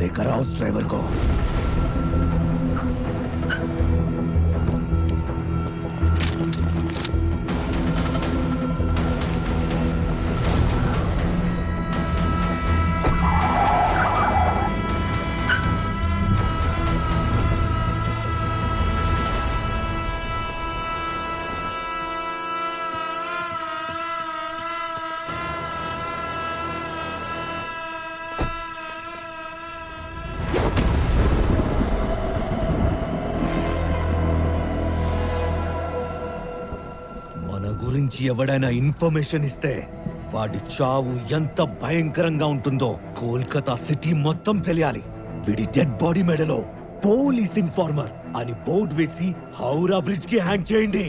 लेकर आओ उस ड्राइवर को। గురించి ఎవడైనా ఇన్ఫర్మేషన్ ఇస్తే వాడి చావు ఎంత భయంకరంగా ఉంటుందో కోల్కతా సిటీ మొత్తం తెలియాలి। వీడి డెడ్ బాడీ మెడలో పోలీస్ ఇన్ఫార్మర్ అని బోర్డు వేసి హౌరా బ్రిడ్జ్ కి హ్యాంగ్ చేయండి।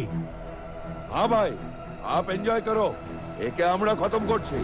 हाँ भाई, आप एंजॉय करो, एके আমরা খতম করছি।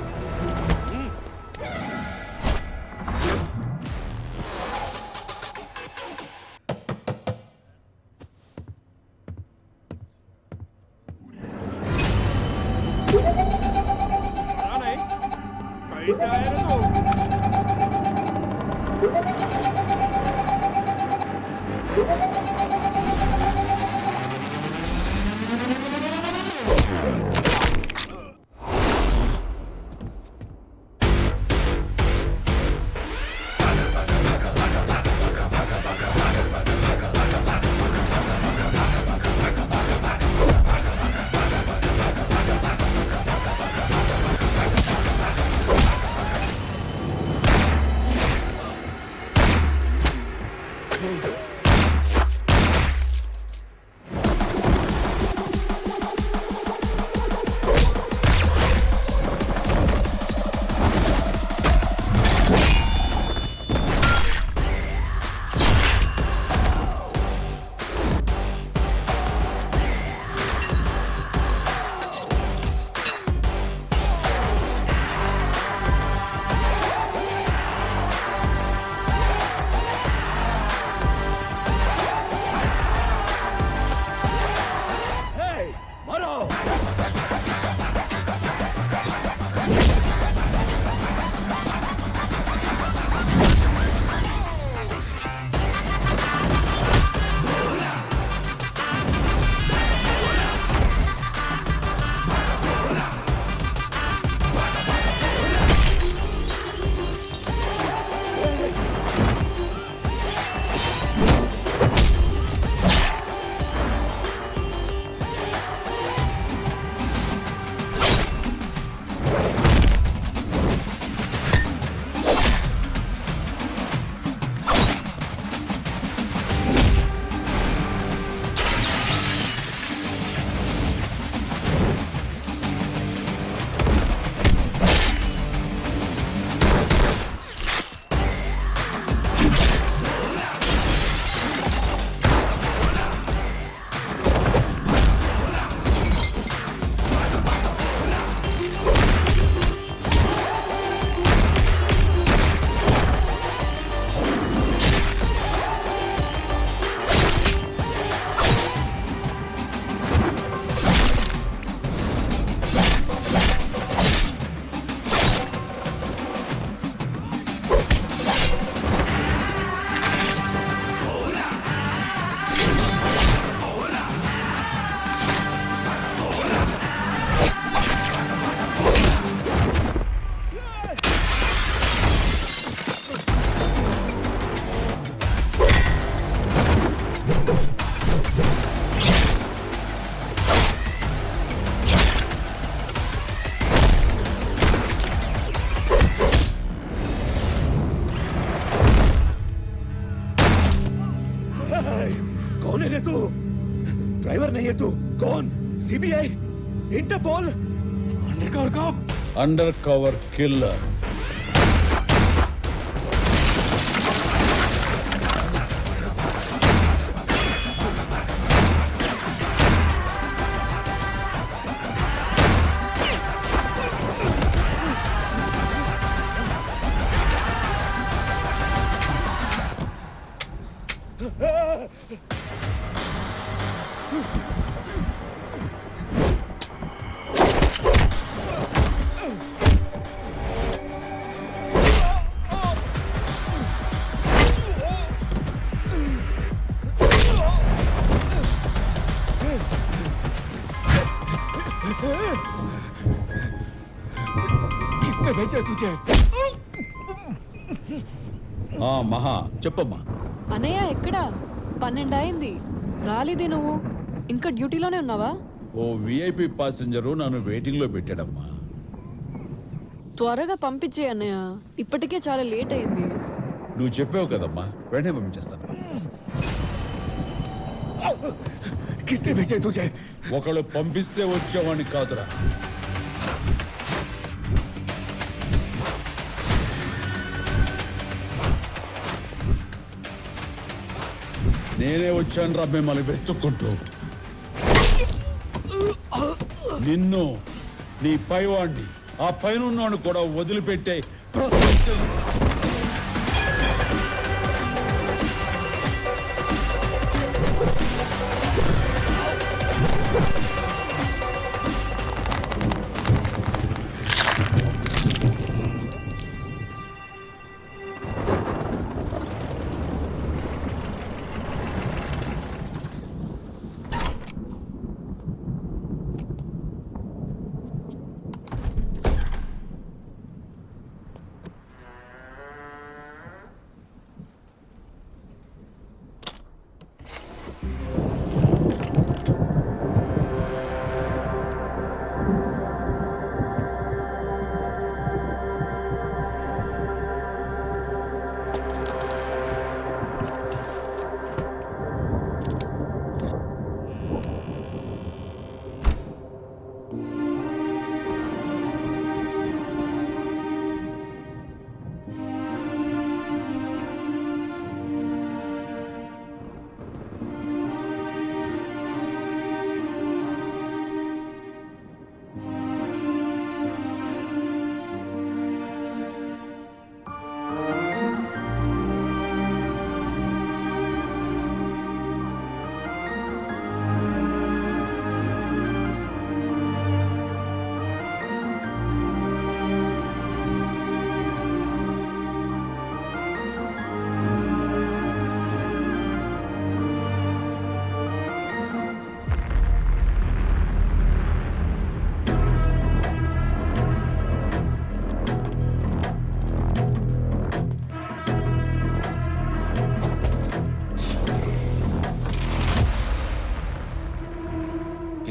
कौन है रे तू? ड्राइवर नहीं है तू? कौन? CBI? Interpol? Undercover cop? Undercover killer. भेजे तुझे? మహా చెప్పమ్మా. అన్నయ్య ఎక్కడా? 12 అయింది, రాలేదే నువ్వు. ఇంకా డ్యూటీలోనే ఉన్నావా? ఓ విఐపి ప్యాసింజరు నన్ను వెయిటింగ్ లో పెట్టాడమ్మా. త్వరగా పంపించే అన్నయ్య, ఇప్పటికే చాలా లేట్ అయింది. నువ్వు చెప్పావు కదమ్మా, వెంటనే పంపించేస్తాను. किसने भेजे तुझे? ఒకళ్ళు పంపిస్తే వచ్చేవాడిని కాదురా. నేనే వచ్చాను రా మిమ్మల్ని వెతుక్కుంటూ. నిన్ను, నీ పైవాణ్ణి, ఆ పైన కూడా వదిలిపెట్టే ప్రసక్తి.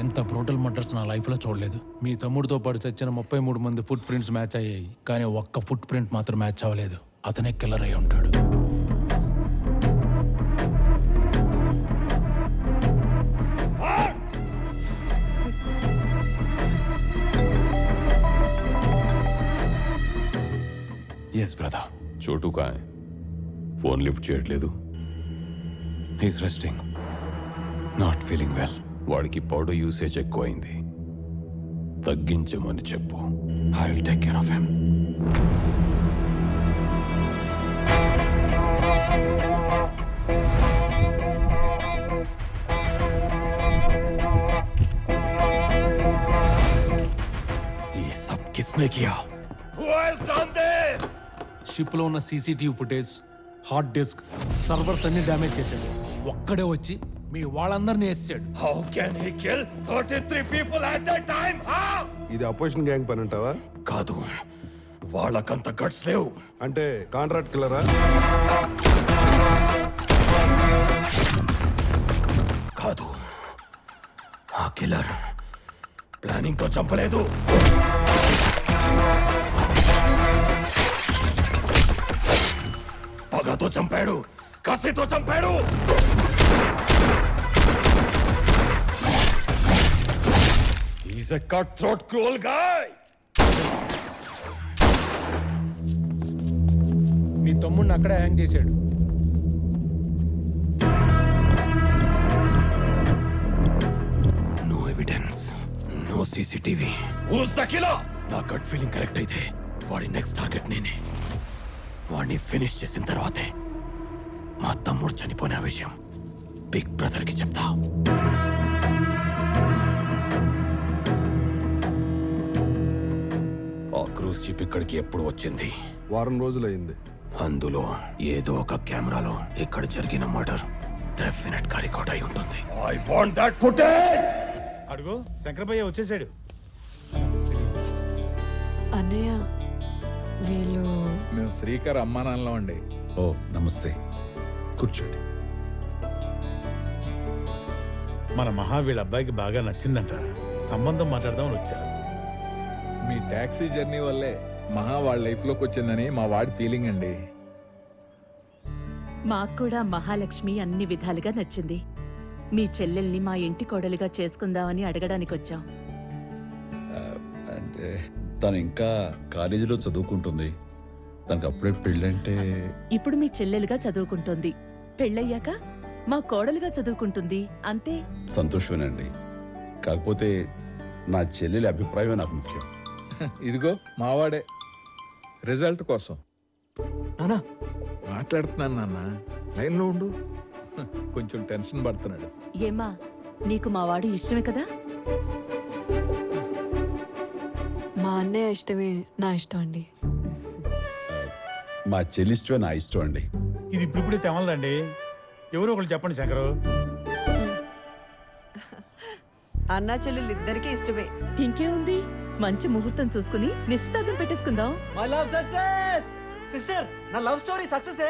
ఇంత బ్రూటల్ మర్డర్స్ నా లైఫ్లో చూడలేదు. మీ తమ్ముడితో పాటు చచ్చిన 33 మంది ఫుట్ ప్రింట్స్ మ్యాచ్ అయ్యాయి, కానీ ఒక్క ఫుట్ ప్రింట్ మాత్రం మ్యాచ్ అవ్వలేదు. అతనే కిల్లర్ అయి ఉంటాడు. Yes brother. చోటు కాయ్ ఫోన్ లిఫ్ట్ చేయట్లేదు. He's resting, not feeling well. వాడికి పౌడర్ యూసేజ్ ఎక్కువైంది, తగ్గించమని చెప్పు. I will take care of him. ये सब किसने किया? Who has done this? Ship లో ఉన్న CCTV footage, hard disk, servers అన్ని డ్యామేజ్ చేశాడు. ఒక్కడే వచ్చి మీ వాళ్ళందరినీ వేసాడు. How can he kill 33 people at a time? ఇది అపోజిషన్ గ్యాంగ్ పని అంటావా? కాదు, వాళ్ళకంత గట్స్ లేవు. అంటే కాంట్రాక్ట్ కిల్లరా? కాదు, ఆ కిల్లర్ ప్లానింగ్ తో చంపలేదు. పగతో చంపాడు, కసితో చంపాడు. He's a cutthroat, cruel guy. మీ తమ్ముడిని అక్కడే హ్యాంగ్ చేశాడు. No evidence, no CCTV. Who's the killer? నా గట్ ఫీలింగ్ కరెక్ట్ అయితే వాడి నెక్స్ట్ టార్గెట్ నేనే. వాడిని ఫినిష్ చేసిన తర్వాతే మా తమ్ముడు చనిపోయిన విషయం బిగ్ బ్రదర్ కి చెప్తా. ఆ క్రూజ్ షిప్ ఇక్కడికి ఎప్పుడు వచ్చింది? వారం రోజులైంది. అందులో ఏదో ఒక కెమెరాలో ఇక్కడ జరిగిన మర్డర్ డెఫినెట్ గా రికార్డ్ అయి ఉంటుంది. I want that footage. అడుగు, శంకరభయ్య వచ్చేసాడు. అన్నయ్య, వీళ్ళు మేము శ్రీకర్ అమ్మానాన్నలో అండి. ఓ నమస్తే, కూర్చోండి. మన మహా వీళ్ళ అబ్బాయికి బాగా నచ్చిందంట, సంబంధం మాట్లాడదామని వచ్చారు. మీ టాక్సీ జర్నీ వల్లే మహా వాళ్ళ లైఫ్లోకి వచ్చిందని మా వాడి ఫీలింగ్ అండి. మాకు కూడా మహాలక్ష్మి అన్ని విధాలుగా నచ్చింది. మీ చెల్లెల్ని మా ఇంటి కోడలిగా చేసుకుందామని అడగడానికి వచ్చాం. అంటే తను ఇంకా కాలేజీలో చదువుకుంటుంది, తనకు అప్పుడే పెళ్ళంటే. ఇప్పుడు మీ చెల్లెలుగా చదువుకుంటోంది, పెళ్ళయ్యాక మా కోడలుగా చదువుకుంటుంది, అంతే. సంతోషమేనండి, కాకపోతే నా చెల్లెలి అభిప్రాయమే నాకు ముఖ్యం. ఇదిగో మావాడే రిజల్ట్ కోసం మాట్లాడుతున్నాను నాన్న, లైన్లో ఉండు. కొంచెం టెన్షన్ పడుతున్నాడు. ఏమ్మా, నీకు మా వాడు ఇష్టమే కదా? మా అన్నయ్య ఇష్టమే నా ఇష్టం అండి. మా చెల్లి ఇష్టమే నా ఇష్టం అండి. ఇది ఇప్పుడిప్పుడే తెమలదండి, ఎవరో ఒకళ్ళు చెప్పండి శంకరు. అన్నా చెల్లెలు ఇద్దరికి ఇష్టమే. ఇంకేముంది, మంచి ముహూర్తం చూసుకుని నిశ్చితార్థం పెట్టేసుకుందాం. మై లవ్ సక్సెస్ సిస్టర్, నా love story success.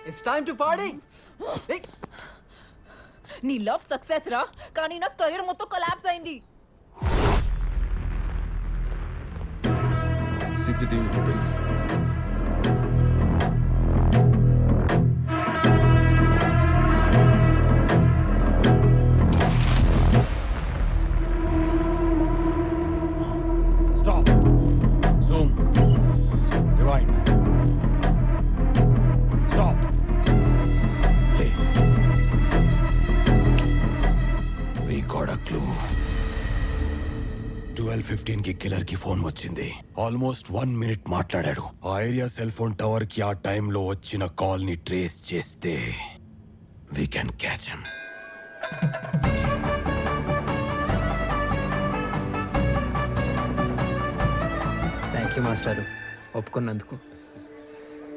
It's time to party. నీ లవ్ సక్సెస్ రా, కానీ నా కెరీర్ మొత్తం కొలాప్స్ అయింది. CCTV footage. Stop. Zoom. Rewind. Stop. Hey. We got a clue. 12:15 కి కిల్లర్ కి ఫోన్ వచ్చింది. ఆల్మోస్ట్ 1 minute మాట్లాడాడు. ఆ ఏరియా సెల్ ఫోన్ టవర్ కి ఆ టైంలో వచ్చిన కాల్ ని ట్రేస్ చేస్తే we can catch him. Thank you మాస్టారు, ఒప్పుకున్నందుకు.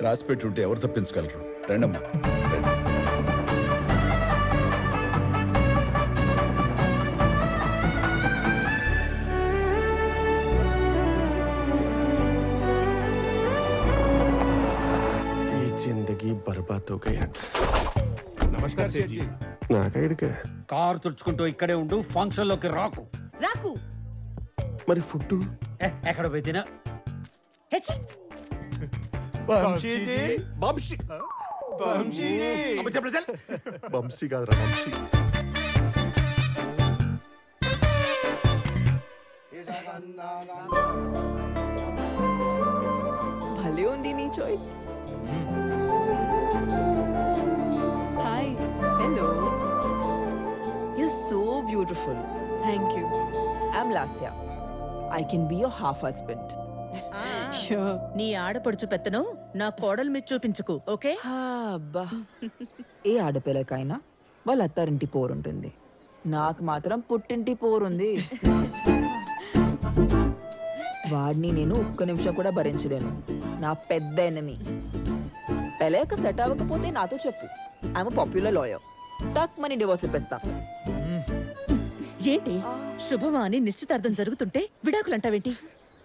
రాసి పెట్టుంటే ఎవరు తప్పించగలరు? రండమ్మా, రండి. బర్బాద్ हो गया. నమస్కారం సేఠ్ జీ. నాకైడికే కార్ తుడుచుకుంటూ ఇక్కడే ఉండు, ఫంక్షన్ లోకి రాకు. రాకు. మరి ఫుడ్ ఎక్కడ పెట్టినా వంశీజీ, వంశీ వంశీజీ, అబ్బా చెప్పలే చల్. వంశీ కాదురా, వంశీ. భలే ఉంది నీ choice. Hi. Hello, you so beautiful. Thank you. I'm Lasya. I can be your half husband. Sure. నీ ఆడపడుచు పెత్తనం నా కోడలు మీద చూపించుకు, ఓకే? అబ్బా, ఏ ఆడపిల్లకైనా వాళ్ళ అత్తారింటి పోరుంటుంది, నాకు మాత్రం పుట్టింటి పోరుంది. వాడిని నేను ఒక్క నిమిషం కూడా భరించలేను, నా పెద్ద ఎనిమి. పెళ్ళాక సెట్ అవ్వకపోతే నాతో చెప్పు, ఐఎమ్ పాపులర్ లాయర్. టక్ మనీ డివోర్స్ ఇప్పిస్తా. ఏంటి శుభమా అని నిశ్చితార్థం జరుగుతుంటే విడాకులంటావేంటి?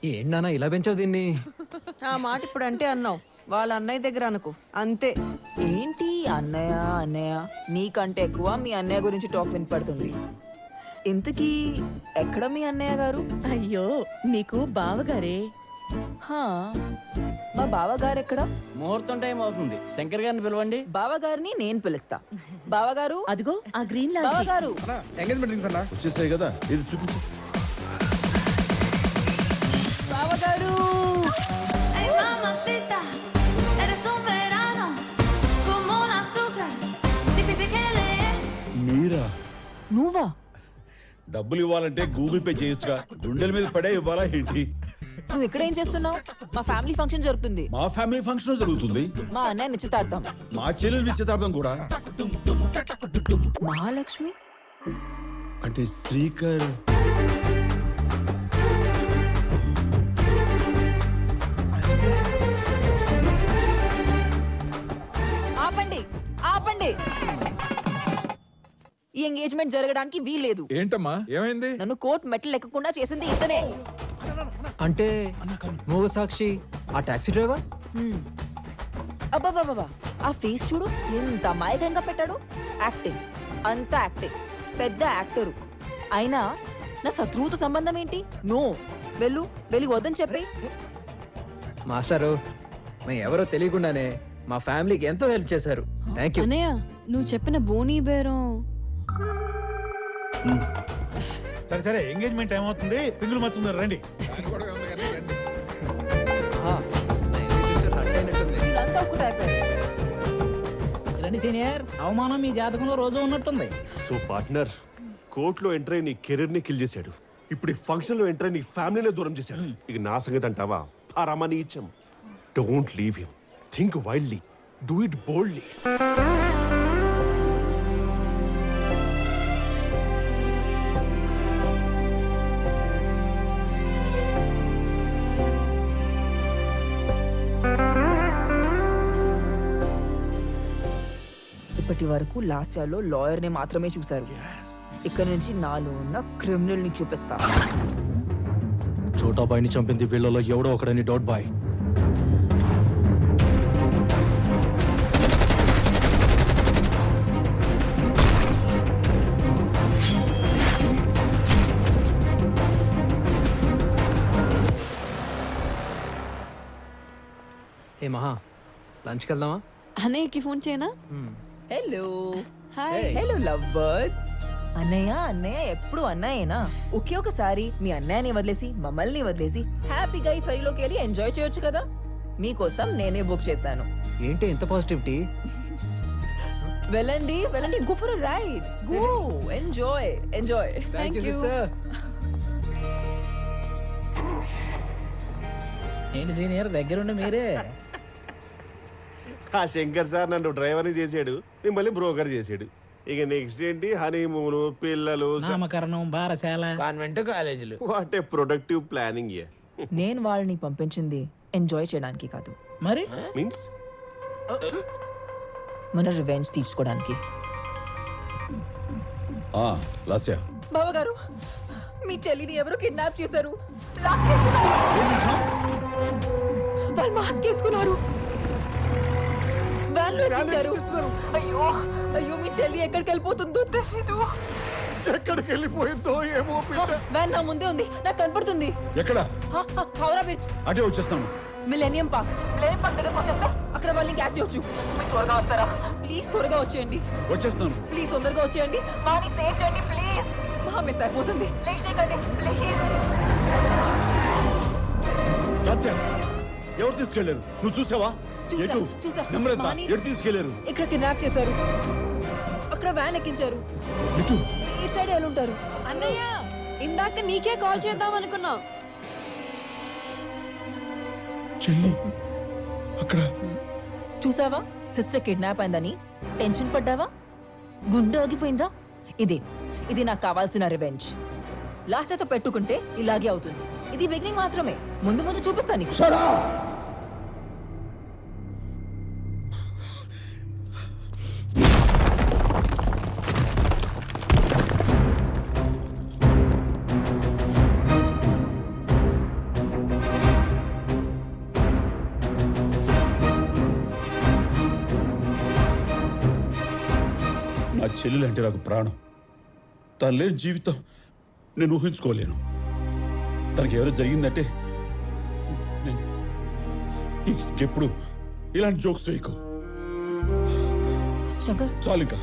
ఏంటన్నా ఇలా పెంచావు దీన్ని? ఆ మాట ఇప్పుడు అంటే అన్నావు, వాళ్ళ అన్నయ్య దగ్గర అనుకో, అంతే. ఏంటి అన్నయ్య అన్నయ్య, నీకంటే ఎక్కువ మీ అన్నయ్య గురించి టాక్ వినపడుతుంది. ఇంతకీ ఎక్కడ మీ అన్నయ్య గారు? అయ్యో, నీకు బావగారే. హా, మా బావగారు ఎక్కడ? ముహూర్తం టైం అవుతుంది, శంకర్ గారిని పిలవండి. బావగారిని నేను పిలుస్తా. బావగారు, అదిగో ఆ గ్రీన్ లాంచ్. బావగారు. ఎంగేజ్మెంట్ రింగ్స్ అన్నా వచ్చేసాయి కదా, ఇది చూపించు. బావగారు, మీరా? నువ్వా? డబ్బులు ఇవ్వాలంటే గూగుల్ పే చేయొచ్చుగా, గుండెల మీద పడే ఇవ్వాలా ఏంటి? నువ్వు ఇక్కడ ఏం చేస్తున్నావు? మా ఫ్యామిలీ ఫంక్షన్ జరుగుతుంది. మా ఫ్యామిలీ ఫంక్షన్ జరుగుతుంది. మా అన్నయ్య నిశ్చితార్థం. మా చెల్లెలు నిశ్చితార్థం కూడా. మహాలక్ష్మి అంటే శ్రీకర్. ఆపండి, ఆపండి. ఈ ఎంగేజ్మెంట్ జరగడానికి వీల్లేదు. ఏంటమ్మా, ఏమైంది? నన్ను కోర్టు మెట్లు ఎక్కకుండా చేసింది ఇతనే. అంటే మూగ సాక్షి ఆ టాక్సీ డ్రైవర్ అబ్బాబాబా ఆ ఫేస్ చూడు ఎంత అమాయకంగా పెట్టాడు. యాక్టింగ్ అంతా యాక్టింగ్, పెద్ద యాక్టరు. అయినా నా శత్రువుతో సంబంధం ఏంటి? నో, వెళ్ళి వద్దని చెప్పి. మాస్టారు మేము ఎవరో తెలియకుండానే మా ఫ్యామిలీకి ఎంతో హెల్ప్ చేశారు. Thank you. అన్నయ్య నువ్వు చెప్పిన బోనీ బేరం సరే సరే ఎంగేజ్మెంట్ టైం అవుతుంది, పింగులు మర్చుకున్నారు రండి. వీళ్ళంతా ఒకటి అయిపోయారు. రండి సీనియర్, అవమానం మీ జాతకంలో రోజు ఉన్నట్టుంది. సో పార్ట్నర్, కోర్టులో ఎంటర్ అయి నీ కెరీర్ ని కిల్ చేశాడు. ఇప్పుడు ఈ ఫంక్షన్ లో ఎంటర్ అయి నీ ఫ్యామిలీనే దూరం చేశాడు. ఇక నా సంగతి అంటావా? పరమని ఇచ్చాం. Don't leave him, think wildly, do it boldly. ఇప్పటి వరకు లాస్ట్ ఇయర్లో లాయర్ ని మాత్రమే చూశారు. ఇక్కడ నుంచి నాలో ఉన్న క్రిమినల్ ని చూపిస్తా. చోటా బాయ్ని చంపింది వీళ్ళలో ఎవడో ఒకడని డౌట్ బాయ్. ఏ మహా, లంచ్కి వెళ్దామా? అన్నయ్యకి ఫోన్ చేయనా? Hello hi. Hello love birds. అన్నయ్య ఎప్పుడు అన్నయ్యేనా? ఒకే ఒకసారి మీ అన్నయ్యని వదిలేసి మమ్మల్ని వదిలేసి హ్యాపీగా ఈ ఫెరీలోకి వెళ్ళి ఎంజాయ్ చేయొచ్చు కదా. మీకోసం నేనే బుక్ చేశాను. ఏంటి ఇంత పాజిటివిటీ? వెళ్ళండి go for a ride, go enjoy. Thank you sister. ఏంటి సీనియర్ దగ్గరుండి మీరే? ఆ శంకర్ సార్ నన్ను డ్రైవర్ని చేసాడు, మిమ్మల్ని బ్రోకర్ చేసాడు. ఇక నెక్స్ట్ ఏంటి? హనీమూన్, పిల్లలు, నామకరణం, బారశాల, కాన్వెంట్ కాలేజీలు. What a productive planning. నేను వాళ్ళని పంపించింది ఎంజాయ్ చేయడానికి కాదు, మరి మీన్స్ మన రివెంజ్ తీర్చుకోవడానికి. లాస్యా, బావగారు, మీ చెల్లిని ఎవరు కిడ్నాప్ చేశారు. వాళ్ళు మాస్క్ వేసుకున్నారు, వ్యాన్లో ఎక్కించారు. అయ్యో మీ చెల్లి ఎక్కడికి వెళ్ళిపోతుందో తెలీదు. ఎక్కడికి వెళ్ళిపోయిందో ఏమో. వ్యాన్ నా ముందే ఉంది, నాకు కనపడుతుంది. ఎక్కడ? హౌరా బ్రిడ్జ్. అటే వచ్చేస్తాను. మిలేనియం పార్క్ దగ్గరకు వచ్చేస్తే అక్కడ వాళ్ళని క్యాచ్ చేయొచ్చు. మీరు త్వరగా వస్తారా? ప్లీజ్ త్వరగా వచ్చేయండి. వచ్చేస్తాను. ప్లీజ్ తొందరగా వచ్చేయండి. వాడిని సేవ్ చేయండి ప్లీజ్. మహా మిస్ అయిపోతుంది. లేట్ చేయకండి ప్లీజ్. లాస్యా, ఎవరు తీసుకెళ్లారు? నువ్వు చూసావా? ఎటు? నెంబర్ ఎంత? ఎటు తీసుకెళ్లారు? ఇక్కడ కిడ్నాప్ చేశారు, అక్కడ వ్యాన్ ఎక్కించారు. ఇటు సైడ్ వెళ్ళుంటారు. అన్నయ్య ఇందాక నీకే కాల్ చేద్దాం అనుకున్నా. చెల్లి అక్కడ చూసావా? సిస్టర్ కిడ్నాప్ అయిందని టెన్షన్ పడ్డావా? గుండె ఆగిపోయిందా? ఇది నాకు కావాల్సిన రివెంజ్. లాస్ట్ అయితే పెట్టుకుంటే ఇలాగే అవుతుంది. ఇది బిగినింగ్ మాత్రమే, ముందు చూపిస్తాను నీకు. నా చెల్లెలంటే నాకు ప్రాణం. తను లేని జీవితం నేను ఊహించుకోలేను. తనకి ఎవరో జరిగిందంటే ఇంకెప్పుడు ఇలాంటి జోక్స్ వేయకు. శంకర్, చాలు ఇంకా.